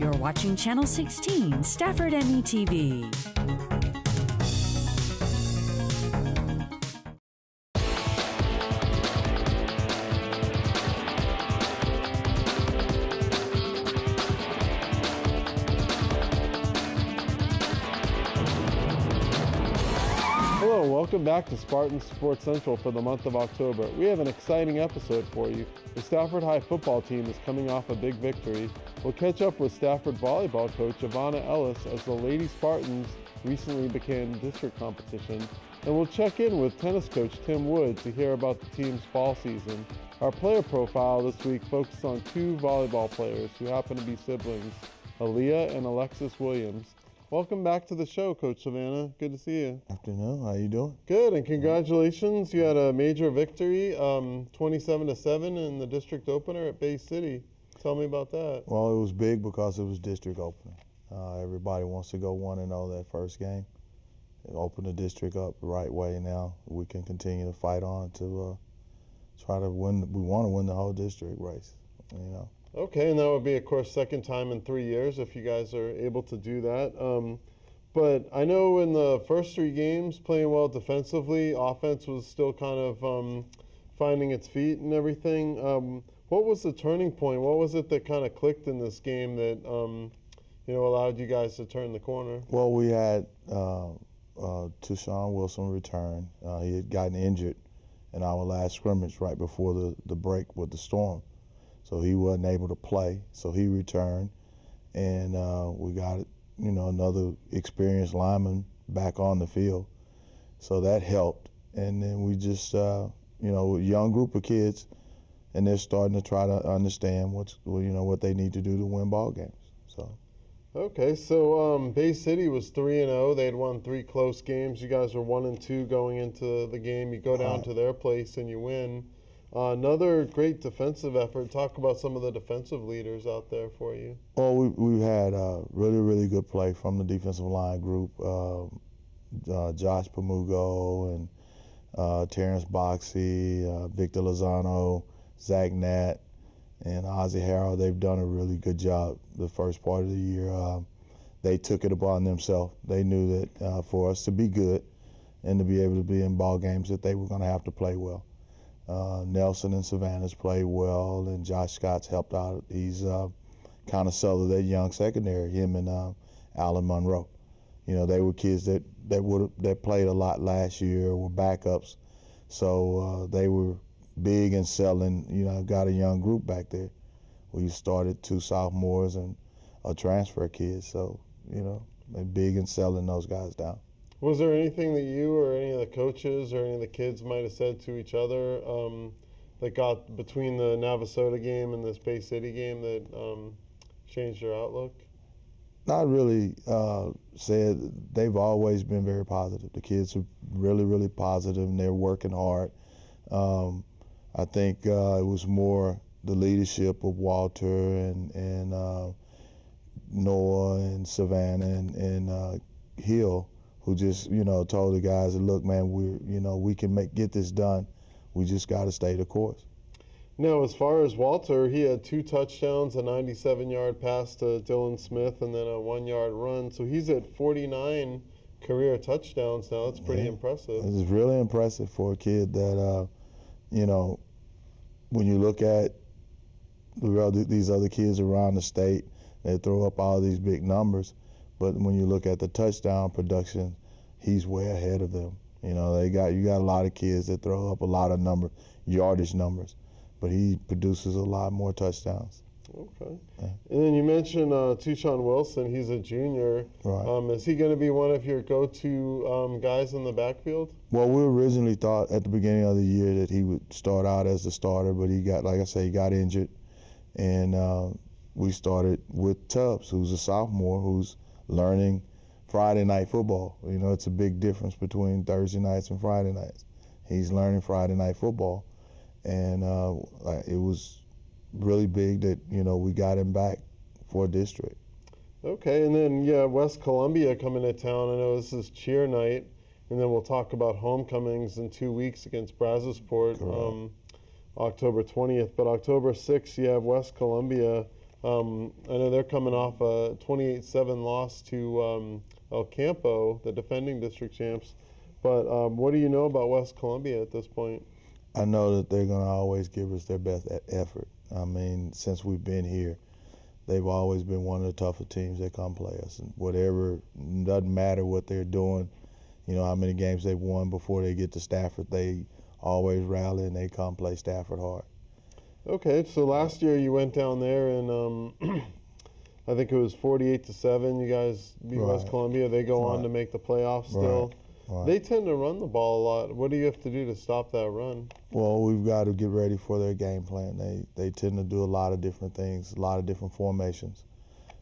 You're watching Channel 16, Stafford METV. Hello, welcome back to Spartan Sports Central for the month of October. We have an exciting episode for you. The Stafford High Football Team is coming off a big victory. We'll catch up with Stafford Volleyball coach Ivana Ellis as the Lady Spartans recently became district competition. And we'll check in with tennis coach Tim Wood to hear about the team's fall season. Our player profile this week focused on two volleyball players who happen to be siblings, Alliyah and Alexis Williams. Welcome back to the show, Coach Savannah. Good to see you. Afternoon. How you doing? Good, and congratulations. You had a major victory, 27-7 in the district opener at Bay City. Tell me about that. Well, it was big because it was district opener. Everybody wants to go 1-0 that first game. It opened the district up the right way. Now we can continue to fight on to try to win. We want to win the whole district race, you know. Okay, and that would be, of course, second time in 3 years if you guys are able to do that. But I know in the first three games, playing well defensively, offense was still kind of finding its feet and everything. What was the turning point? What was it that kind of clicked in this game that allowed you guys to turn the corner? Well, we had Tushawn Wilson return. He had gotten injured in our last scrimmage right before the break with the storm. So he wasn't able to play, so he returned, and we got another experienced lineman back on the field, so that helped. And then we just a young group of kids, and they're starting to try to understand what they need to do to win ball games. So. Okay, so Bay City was 3-0. They had won 3 close games. You guys were 1-2 going into the game. You go down to their place and you win. Another great defensive effort. Talk about some of the defensive leaders out there for you. Well, we had really, really good play from the defensive line group. Josh Pamugo and Terrence Boxey, Victor Lozano, Zach Nat, and Ozzie Harrell. They've done a really good job the first part of the year. They took it upon themselves. They knew that for us to be good and to be able to be in ball games that they were going to have to play well. Nelson and Savannah's played well, and Josh Scott's helped out. He's kind of settled that young secondary, him and Alan Monroe. They were kids that played a lot last year, were backups. So they were big in selling, got a young group back there. We started 2 sophomores and a transfer kid, so, they're big in selling those guys down. Was there anything that you or any of the coaches or any of the kids might have said to each other that got between the Navasota game and this Bay City game that changed your outlook? Not really said. They've always been very positive. The kids are really, really positive, and they're working hard. I think it was more the leadership of Walter and Noah and Savannah and Hill, who just, told the guys that, look, man, we can get this done. We just got to stay the course. Now, as far as Walter, he had 2 touchdowns, a 97-yard pass to Dylan Smith, and then a 1-yard run. So he's at 49 career touchdowns now. That's pretty impressive. It's really impressive for a kid that, when you look at these other kids around the state, they throw up all these big numbers. But when you look at the touchdown production, he's way ahead of them. You got a lot of kids that throw up a lot of yardage numbers, but he produces a lot more touchdowns. Okay. Yeah. And then you mentioned Tushawn Wilson. He's a junior. Right. Is he going to be one of your go-to guys in the backfield? Well, we originally thought at the beginning of the year that he would start out as the starter, but he got injured, and we started with Tubbs, who's a sophomore, who's learning Friday night football. It's a big difference between Thursday nights and Friday nights. He's learning Friday night football, and it was really big that we got him back for district. Okay, and then West Columbia coming to town. I know this is cheer night, and then we'll talk about homecomings in 2 weeks against Brazosport, October 20th. But October 6th, you have West Columbia I know they're coming off a 28-7 loss to El Campo, the defending district champs. But what do you know about West Columbia at this point? I know that they're going to always give us their best effort. I mean, since we've been here, they've always been one of the tougher teams that come play us. And whatever, doesn't matter what they're doing, you know, how many games they've won before they get to Stafford, they always rally and they come play Stafford hard. Okay, so last year you went down there and I think it was 48-7. You guys beat West Columbia. They go on to make the playoffs still. Right. They tend to run the ball a lot. What do you have to do to stop that run? Well, we've got to get ready for their game plan. They tend to do a lot of different things, a lot of different formations.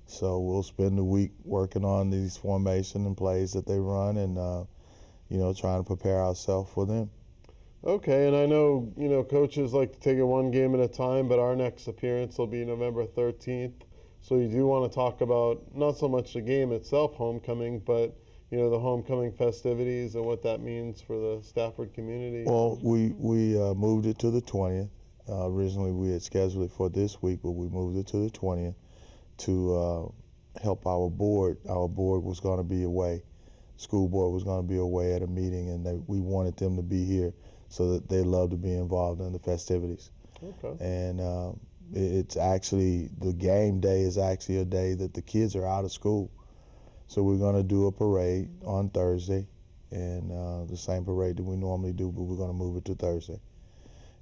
So we'll spend the week working on these formation and plays that they run and, you know, trying to prepare ourselves for them. Okay, and I know, you know, coaches like to take it one game at a time, but our next appearance will be November 13th. So you do want to talk about not so much the game itself, homecoming, but you know, the homecoming festivities and what that means for the Stafford community. Well, we moved it to the 20th. Originally we had scheduled it for this week, but we moved it to the 20th to help our board. Our board was going to be away. School board was going to be away at a meeting, and we wanted them to be here so that they love to be involved in the festivities. Okay. And it's actually, the game day is actually a day that the kids are out of school. So we're going to do a parade on Thursday, and the same parade that we normally do, but we're going to move it to Thursday.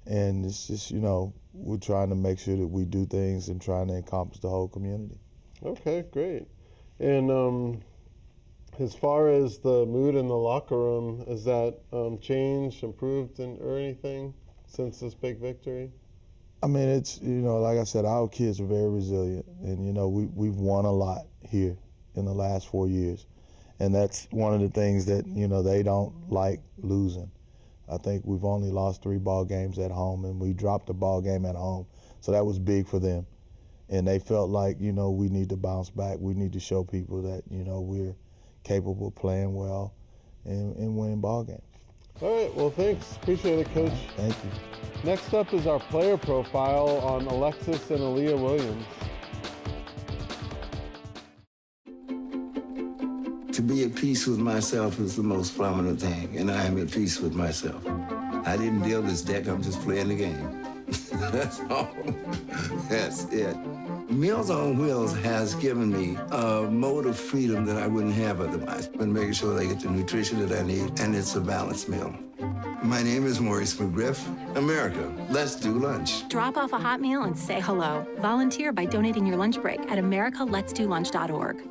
And it's just, you know, we're trying to make sure that we do things and trying to encompass the whole community. Okay, great. And as far as the mood in the locker room, has that changed, improved, or anything since this big victory? I mean, it's, you know, like I said, our kids are very resilient, and, you know, we've won a lot here in the last 4 years. And that's one of the things that, you know, they don't like losing. I think we've only lost 3 ball games at home, and we dropped a ball game at home. So that was big for them. And they felt like, you know, we need to bounce back. We need to show people that, you know, we're capable of playing well and winning ball games. All right, well, thanks. Appreciate it, Coach. Thank you. Next up is our player profile on Alexis and Alliyah Williams. To be at peace with myself is the most prominent thing, and I am at peace with myself. I didn't deal this deck, I'm just playing the game. That's all. That's it. Meals on Wheels has given me a mode of freedom that I wouldn't have otherwise. And making sure they get the nutrition that I need, and it's a balanced meal. My name is Maurice McGriff. America, let's do lunch. Drop off a hot meal and say hello. Volunteer by donating your lunch break at americaletsdolunch.org.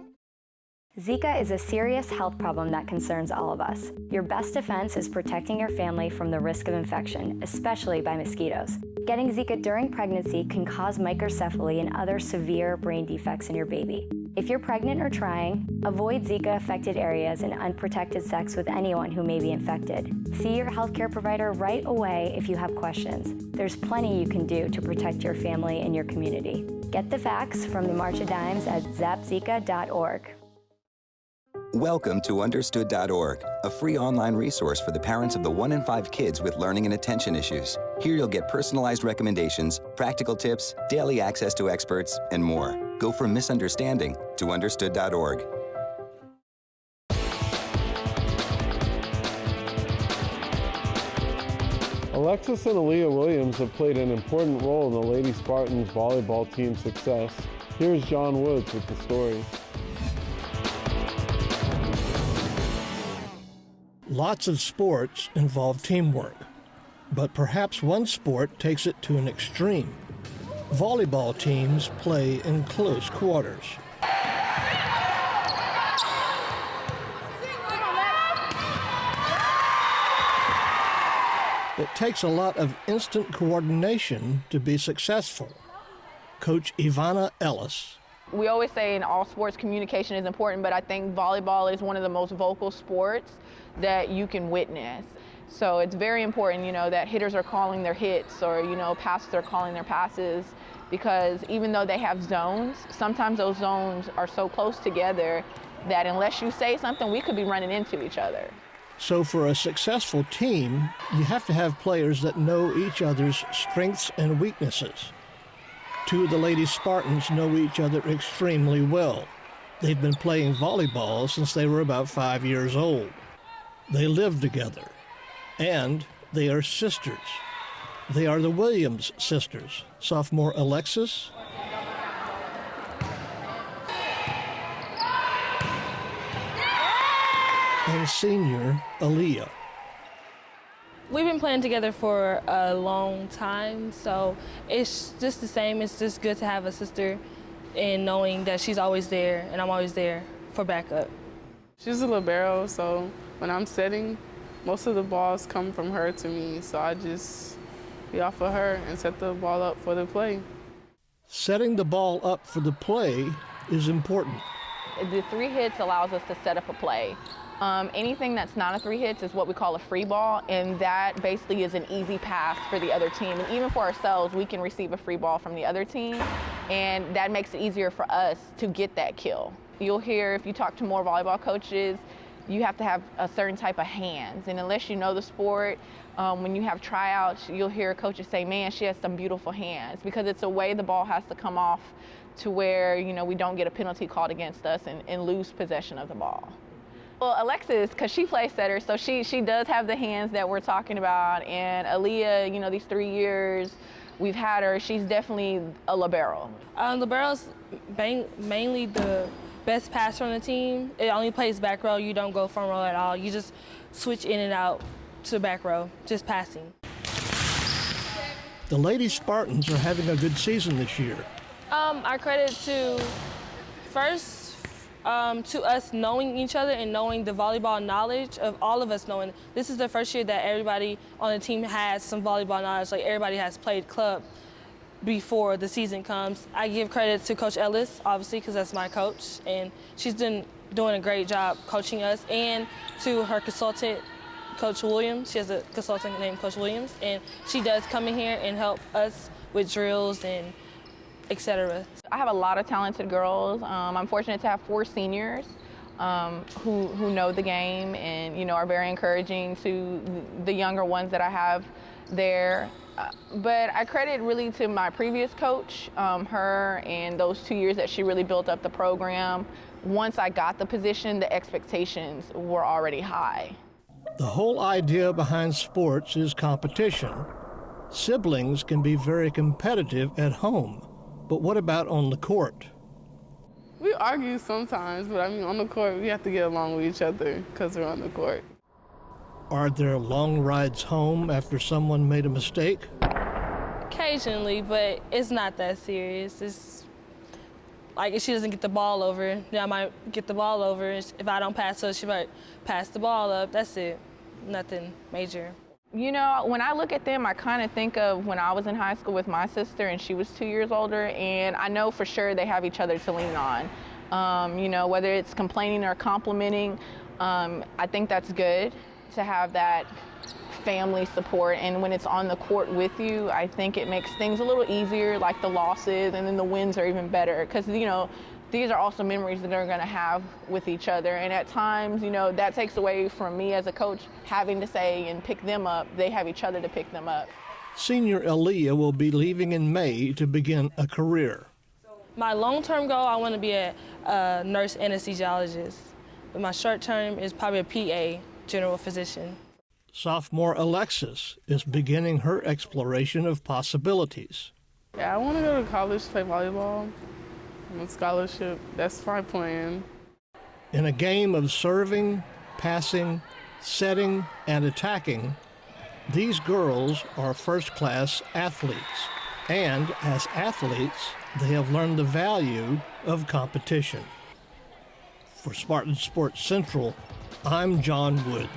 Zika is a serious health problem that concerns all of us. Your best defense is protecting your family from the risk of infection, especially by mosquitoes. Getting Zika during pregnancy can cause microcephaly and other severe brain defects in your baby. If you're pregnant or trying, avoid Zika-affected areas and unprotected sex with anyone who may be infected. See your healthcare provider right away if you have questions. There's plenty you can do to protect your family and your community. Get the facts from the March of Dimes at zapzika.org. Welcome to Understood.org, a free online resource for the parents of the 1 in 5 kids with learning and attention issues. Here you'll get personalized recommendations, practical tips, daily access to experts, and more. Go from misunderstanding to Understood.org. Alexis and Alliyah Williams have played an important role in the Lady Spartans volleyball team's success. Here's John Woods with the story. Lots of sports involve teamwork, but perhaps one sport takes it to an extreme. Volleyball teams play in close quarters. It takes a lot of instant coordination to be successful. Coach Ivana Ellis. We always say in all sports communication is important, but I think volleyball is one of the most vocal sports that you can witness. So it's very important, you know, that hitters are calling their hits or, you know, passers are calling their passes, because even though they have zones, sometimes those zones are so close together that unless you say something, we could be running into each other. So for a successful team, you have to have players that know each other's strengths and weaknesses. Two of the Lady Spartans know each other extremely well. They've been playing volleyball since they were about 5 years old. They live together, and they are sisters. They are the Williams sisters, sophomore Alexis and senior Alliyah. We've been playing together for a long time, so it's just the same. It's just good to have a sister and knowing that she's always there and I'm always there for backup. She's a libero, so when I'm setting, most of the balls come from her to me, so I just be off of her and set the ball up for the play. Setting the ball up for the play is important. The 3 hits allows us to set up a play. Anything that's not a 3 hits is what we call a free ball, and that basically is an easy pass for the other team. And even for ourselves, we can receive a free ball from the other team, and that makes it easier for us to get that kill. You'll hear, if you talk to more volleyball coaches, you have to have a certain type of hands, and unless you know the sport, when you have tryouts, you'll hear coaches say, man, she has some beautiful hands, because it's a way the ball has to come off to where, you know, we don't get a penalty called against us and lose possession of the ball. Well, Alexis, because she plays setter, so she does have the hands that we're talking about. And Alliyah, you know, these 3 years we've had her, she's definitely a libero. Libero's mainly the best passer on the team. It only plays back row. You don't go front row at all. You just switch in and out to back row, just passing. The Lady Spartans are having a good season this year. I credit to, first, to us knowing each other and knowing the volleyball knowledge of all of us knowing. This is the first year that everybody on the team has some volleyball knowledge, like everybody has played club before the season comes. I give credit to Coach Ellis, obviously, because that's my coach, and she's doing a great job coaching us, and to her consultant, Coach Williams. She has a consultant named Coach Williams, and she does come in here and help us with drills and etc. I have a lot of talented girls. I'm fortunate to have 4 seniors who know the game and, you know, are very encouraging to the younger ones that I have there. But I credit really to my previous coach, her, and those 2 years that she really built up the program. Once I got the position, the expectations were already high. The whole idea behind sports is competition. Siblings can be very competitive at home. But what about on the court? We argue sometimes, but I mean, on the court, we have to get along with each other because we're on the court. Are there long rides home after someone made a mistake? Occasionally, but it's not that serious. It's like if she doesn't get the ball over, then I might get the ball over. If I don't pass her, she might pass the ball up. That's it. Nothing major. You know, when I look at them, I kind of think of when I was in high school with my sister and she was 2 years older, and I know for sure they have each other to lean on. You know, whether it's complaining or complimenting, I think that's good to have that family support, and when it's on the court with you, I think it makes things a little easier, like the losses, and then the wins are even better, because, you know, these are also memories that they're going to have with each other. And at times, you know, that takes away from me as a coach having to say and pick them up. They have each other to pick them up. Senior Alliyah will be leaving in May to begin a career. My long-term goal, I want to be a nurse anesthesiologist. But my short-term is probably a PA, general physician. Sophomore Alexis is beginning her exploration of possibilities. Yeah, I want to go to college to play volleyball. On scholarship, that's my plan. In a game of serving, passing, setting, and attacking, these girls are first-class athletes. And as athletes, they have learned the value of competition. For Spartan Sports Central, I'm John Woods.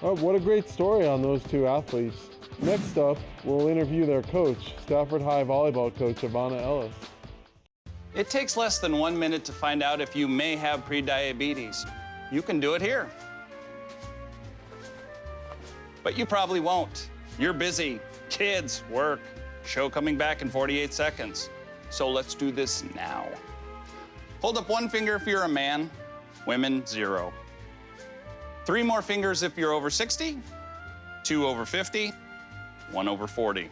Oh, what a great story on those 2 athletes. Next up, we'll interview their coach, Stafford High volleyball coach Ivana Ellis. It takes less than 1 minute to find out if you may have prediabetes. You can do it here. But you probably won't. You're busy. Kids, work, show coming back in 48 seconds. So let's do this now. Hold up 1 finger if you're a man, women 0. 3 more fingers if you're over 60, 2 over 50, 1 over 40.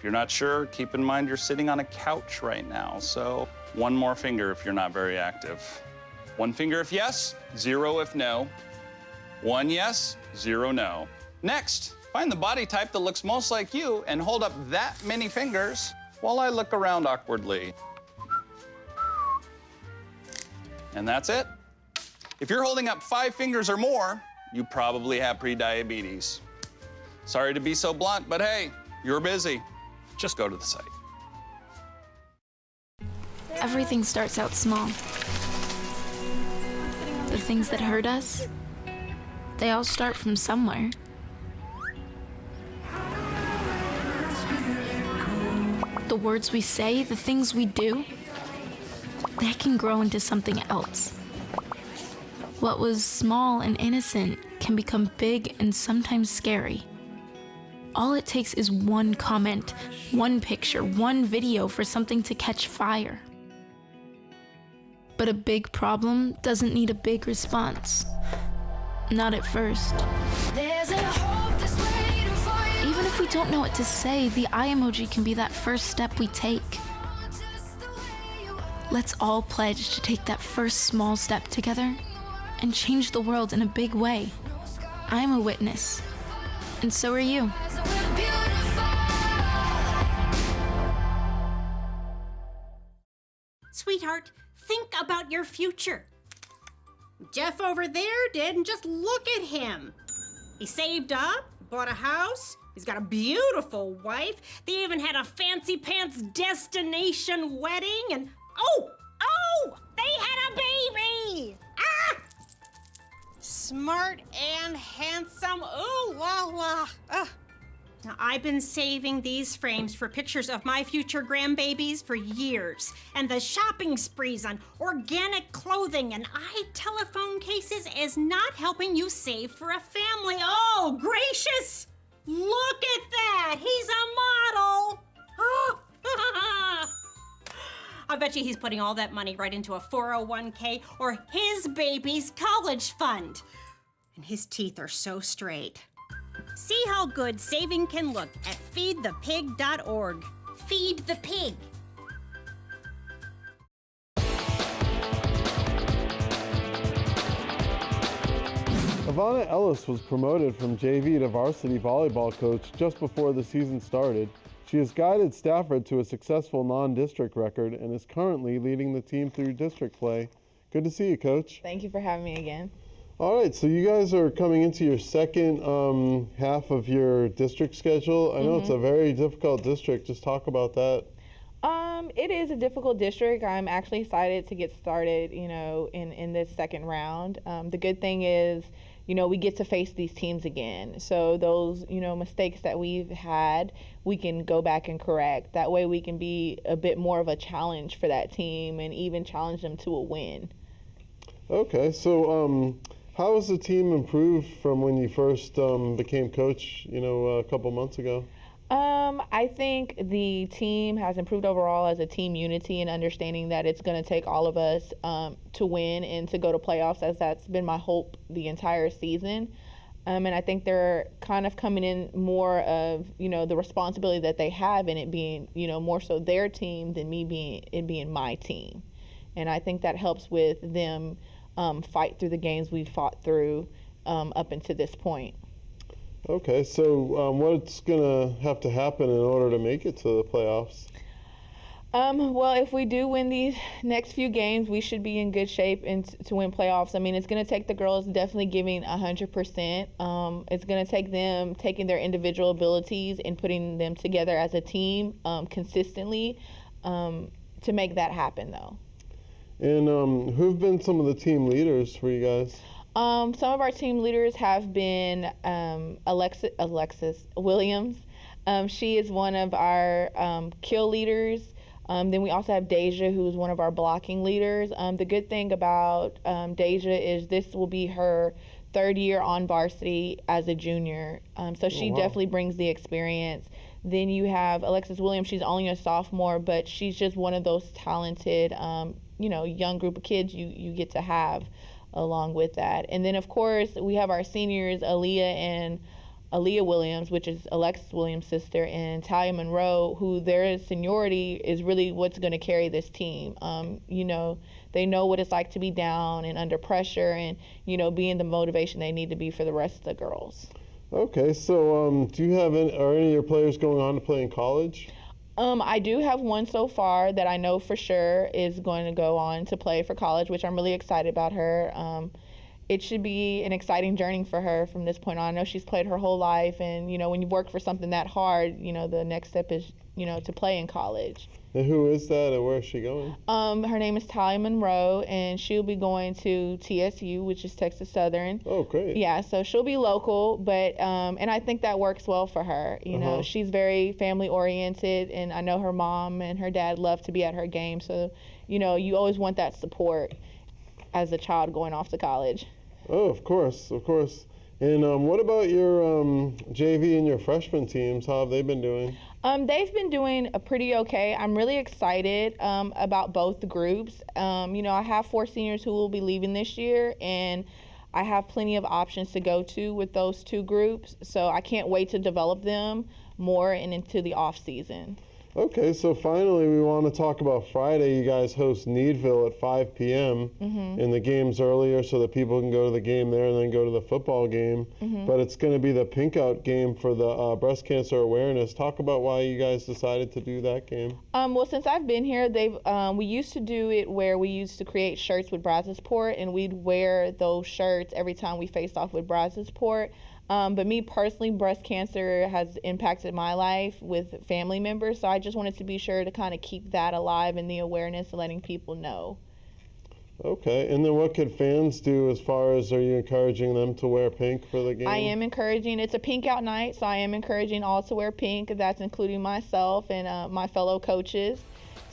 If you're not sure, keep in mind you're sitting on a couch right now, so one more finger if you're not very active. One finger if yes, 0 if no. 1 yes, 0 no. Next, find the body type that looks most like you and hold up that many fingers while I look around awkwardly. And that's it. If you're holding up 5 fingers or more, you probably have prediabetes. Sorry to be so blunt, but hey, you're busy. Just go to the site. Everything starts out small. The things that hurt us, they all start from somewhere. The words we say, the things we do, they can grow into something else. What was small and innocent can become big and sometimes scary. All it takes is one comment, one picture, one video for something to catch fire. But a big problem doesn't need a big response. Not at first. Even if we don't know what to say, the eye emoji can be that first step we take. Let's all pledge to take that first small step together and change the world in a big way. I'm a witness, and so are you. Sweetheart, think about your future. Jeff over there didn't just look at him. He saved up, bought a house, he's got a beautiful wife, they even had a fancy pants destination wedding, and oh, they had a baby! Ah! Smart and handsome, ooh la la. Now, I've been saving these frames for pictures of my future grandbabies for years, and the shopping sprees on organic clothing and telephone cases is not helping you save for a family. Oh, gracious! Look at that! He's a model! Oh. I bet you he's putting all that money right into a 401k or his baby's college fund. And his teeth are so straight. See how good saving can look at feedthepig.org. Feed the pig. Ivana Ellis was promoted from JV to varsity volleyball coach just before the season started. She has guided Stafford to a successful non-district record and is currently leading the team through district play. Good to see you, Coach. Thank you for having me again. All right, so you guys are coming into your second half of your district schedule. I know it's a very difficult district. Just talk about that. It is a difficult district. I'm actually excited to get started, in this second round. The good thing is, we get to face these teams again. So those, mistakes that we've had, we can go back and correct. That way we can be a bit more of a challenge for that team and even challenge them to a win. Okay, so how has the team improved from when you first became coach, a couple months ago? I think the team has improved overall as a team unity and understanding that it's going to take all of us to win and to go to playoffs, as that's been my hope the entire season. And I think they're kind of coming in more of, the responsibility that they have in it being, more so their team than me being my team. And I think that helps with them fight through the games we've fought through up until this point. Okay, so what's going to have to happen in order to make it to the playoffs? Well, if we do win these next few games, we should be in good shape to win playoffs. I mean, it's going to take the girls definitely giving 100%. It's going to take them taking their individual abilities and putting them together as a team consistently to make that happen, though. And who've been some of the team leaders for you guys? Some of our team leaders have been Alexis Williams. She is one of our kill leaders. Then we also have Deja, who is one of our blocking leaders. The good thing about Deja is this will be her third year on varsity as a junior. So she definitely brings the experience. Then you have Alexis Williams. She's only a sophomore, but she's just one of those talented, young group of kids you get to have along with that. And then, of course, we have our seniors, Alliyah and Alliyah Williams, which is Alexis Williams' sister, and Talia Monroe, who their seniority is really what's going to carry this team. You know, they know what it's like to be down and under pressure and, you know, being the motivation they need to be for the rest of the girls. Okay, so do you have are any of your players going on to play in college? I do have one so far that I know for sure is going to go on to play for college, which I'm really excited about her. It should be an exciting journey for her from this point on. I know she's played her whole life, and, you know, when you work for something that hard, you know, the next step is, you know, to play in college. And who is that, and where is she going? Her name is Talia Monroe, and she'll be going to TSU, which is Texas Southern. Oh, great. Yeah, so she'll be local, but and I think that works well for her. You know, she's very family-oriented, and I know her mom and her dad love to be at her game. So, you know, you always want that support as a child going off to college. Oh, of course, of course. And what about your JV and your freshman teams? How have they been doing? They've been doing pretty okay. I'm really excited about both the groups. You know, I have 4 seniors who will be leaving this year, and I have plenty of options to go to with those 2 groups. So I can't wait to develop them more and into the off season. Okay, so finally we want to talk about Friday. You guys host Needville at 5 p.m. And the game's earlier so that people can go to the game there and then go to the football game. But it's going to be the pink out game for the breast cancer awareness. Talk about why you guys decided to do that game. Well, since I've been here, we used to do it where we used to create shirts with Brazosport, and we'd wear those shirts every time we faced off with Brazosport. But me personally, breast cancer has impacted my life with family members, so I just wanted to be sure to kind of keep that alive and the awareness and letting people know. Okay, and then what could fans do as far as, are you encouraging them to wear pink for the game? I am encouraging. It's a pink out night, so I am encouraging all to wear pink. That's including myself and my fellow coaches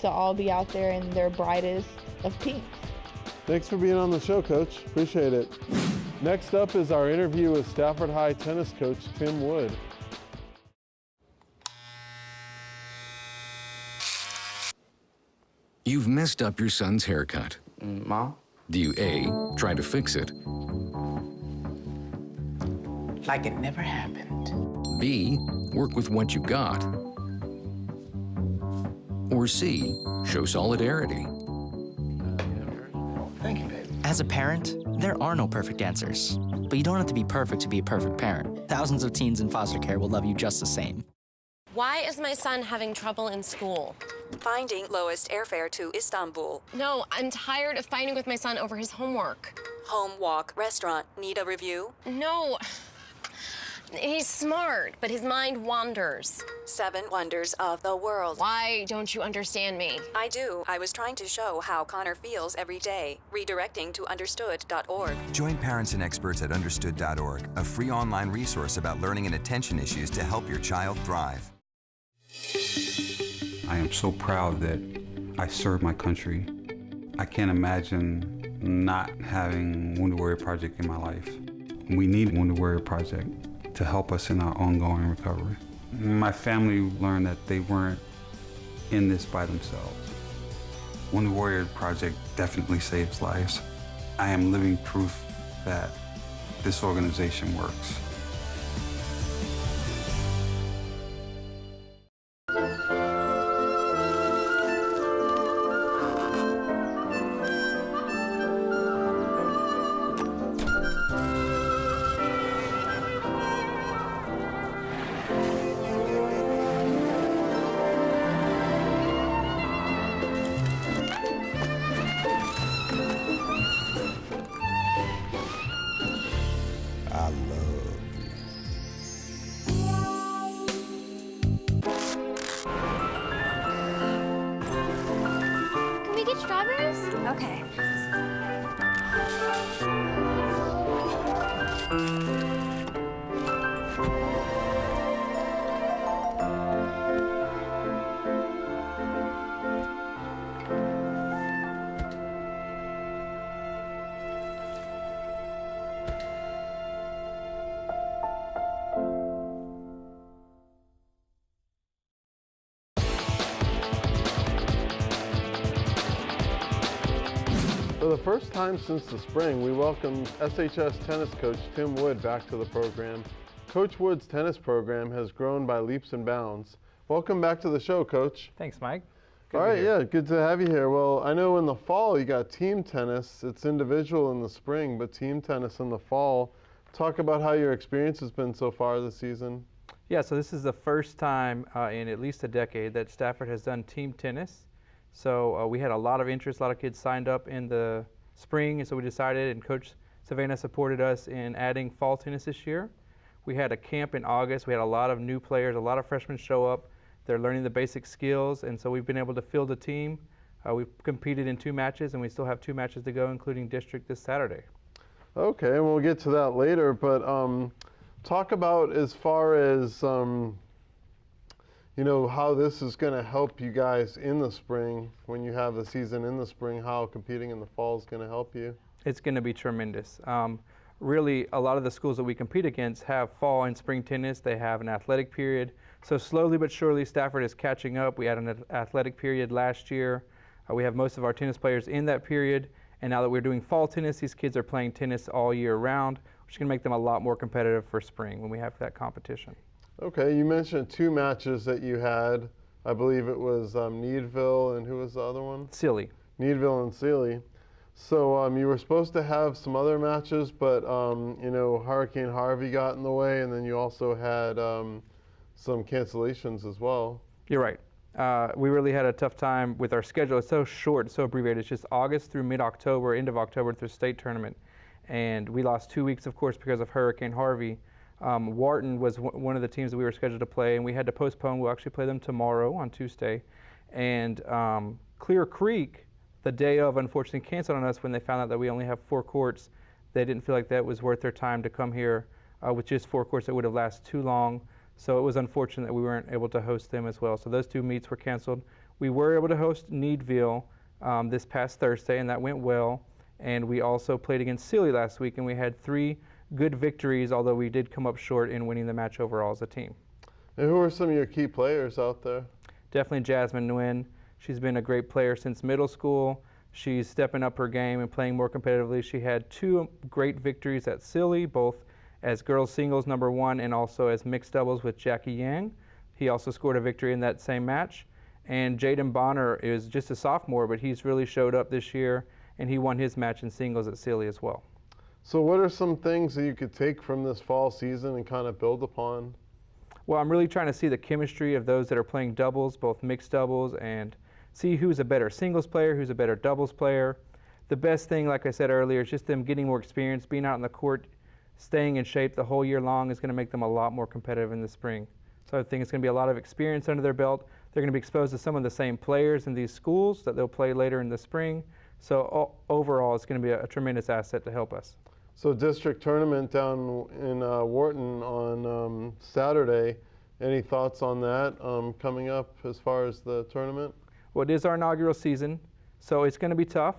to all be out there in their brightest of pinks. Thanks for being on the show, Coach. Appreciate it. Next up is our interview with Stafford High tennis coach Tim Wood. You've messed up your son's haircut. Mom? Do you A, try to fix it? Like it never happened. B, work with what you got? Or C, show solidarity? Thank you, baby. As a parent, there are no perfect answers. But you don't have to be perfect to be a perfect parent. Thousands of teens in foster care will love you just the same. Why is my son having trouble in school? Finding lowest airfare to Istanbul. No, I'm tired of fighting with my son over his homework. Home, walk, restaurant. Need a review? No. He's smart, but his mind wanders. 7 wonders of the world. Why don't you understand me? I do. I was trying to show how Connor feels every day. Redirecting to understood.org. Join parents and experts at understood.org, a free online resource about learning and attention issues to help your child thrive. I am so proud that I serve my country. I can't imagine not having Wounded Warrior Project in my life. We need Wounded Warrior Project to help us in our ongoing recovery. My family learned that they weren't in this by themselves. Wounded Warrior Project definitely saves lives. I am living proof that this organization works. Okay. For the first time since the spring, we welcomed SHS tennis coach Tim Wood back to the program. Coach Wood's tennis program has grown by leaps and bounds. Welcome back to the show, Coach. Thanks, Mike. All right, yeah, good to have you here. Well, I know in the fall you got team tennis. It's individual in the spring, but team tennis in the fall. Talk about how your experience has been so far this season. Yeah, so this is the first time in at least a decade that Stafford has done team tennis. So we had a lot of interest, a lot of kids signed up in the spring, and so we decided, and Coach Savannah supported us in adding fall tennis this year. We had a camp in August. We had a lot of new players, a lot of freshmen show up. They're learning the basic skills, and so we've been able to field a team. We've competed in 2 matches, and we still have 2 matches to go, including district this Saturday. Okay, and we'll get to that later, but talk about as far as, you know, how this is going to help you guys in the spring, when you have the season in the spring, how competing in the fall is going to help you. It's going to be tremendous. Really, a lot of the schools that we compete against have fall and spring tennis. They have an athletic period. So slowly but surely, Stafford is catching up. We had an athletic period last year. We have most of our tennis players in that period. And now that we're doing fall tennis, these kids are playing tennis all year round, which is going to make them a lot more competitive for spring when we have that competition. Okay, you mentioned 2 matches that you had. I believe it was Needville, and who was the other one? Sealy. Needville and Sealy. So you were supposed to have some other matches, but you know, Hurricane Harvey got in the way, and then you also had some cancellations as well. You're right. We really had a tough time with our schedule. It's so short, so abbreviated. It's just August through mid-October, end of October through state tournament. And we lost 2 weeks, of course, because of Hurricane Harvey. Wharton was one of the teams that we were scheduled to play, and we had to postpone. We'll actually play them tomorrow on Tuesday. And Clear Creek, the day of, unfortunately canceled on us when they found out that we only have 4 courts. They didn't feel like that was worth their time to come here with just 4 courts. That would have lasted too long. So it was unfortunate that we weren't able to host them as well. So those 2 meets were canceled. We were able to host Needville this past Thursday, and that went well. And we also played against Sealy last week, and we had 3 good victories, although we did come up short in winning the match overall as a team. And who are some of your key players out there? Definitely Jasmine Nguyen. She's been a great player since middle school. She's stepping up her game and playing more competitively. She had 2 great victories at Sealy, both as girls singles #1 and also as mixed doubles with Jackie Yang. He also scored a victory in that same match. And Jaden Bonner is just a sophomore, but he's really showed up this year, and he won his match in singles at Sealy as well. So what are some things that you could take from this fall season and kind of build upon? Well, I'm really trying to see the chemistry of those that are playing doubles, both mixed doubles, and see who's a better singles player, who's a better doubles player. The best thing, like I said earlier, is just them getting more experience, being out in the court, staying in shape the whole year long is going to make them a lot more competitive in the spring. So I think it's going to be a lot of experience under their belt. They're going to be exposed to some of the same players in these schools that they'll play later in the spring. So overall, it's going to be a tremendous asset to help us. So district tournament down in Wharton on Saturday. Any thoughts on that coming up as far as the tournament? Well, it is our inaugural season, so it's going to be tough.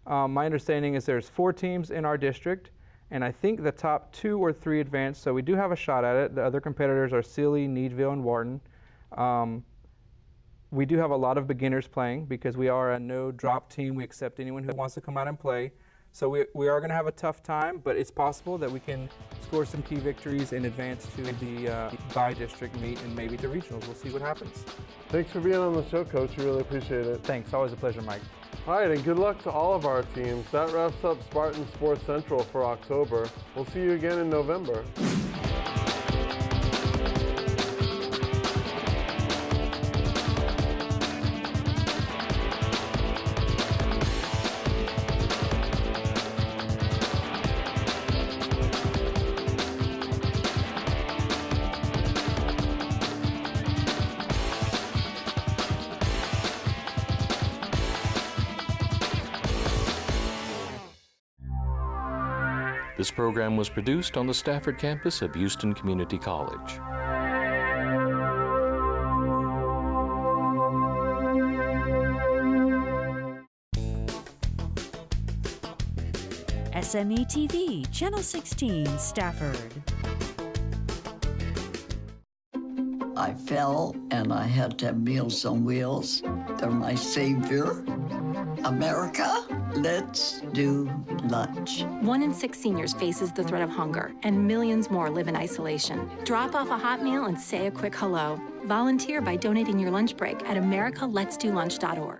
My understanding is there's 4 teams in our district, and I think the top 2 or 3 advanced, so we do have a shot at it. The other competitors are Sealy, Needville, and Wharton. We do have a lot of beginners playing because we are a no-drop team. We accept anyone who wants to come out and play. So we are going to have a tough time, but it's possible that we can score some key victories and advance to the by-district meet and maybe to regionals. We'll see what happens. Thanks for being on the show, Coach. We really appreciate it. Thanks. Always a pleasure, Mike. All right, and good luck to all of our teams. That wraps up Spartan Sports Central for October. We'll see you again in November. This program was produced on the Stafford campus of Houston Community College. SMETV, Channel 16, Stafford. I fell and I had to have Meals on Wheels. They're my savior. America Let's do lunch. 1 in 6 seniors faces the threat of hunger, and millions more live in isolation. Drop off a hot meal and say a quick hello. Volunteer by donating your lunch break at americaletsdolunch.org.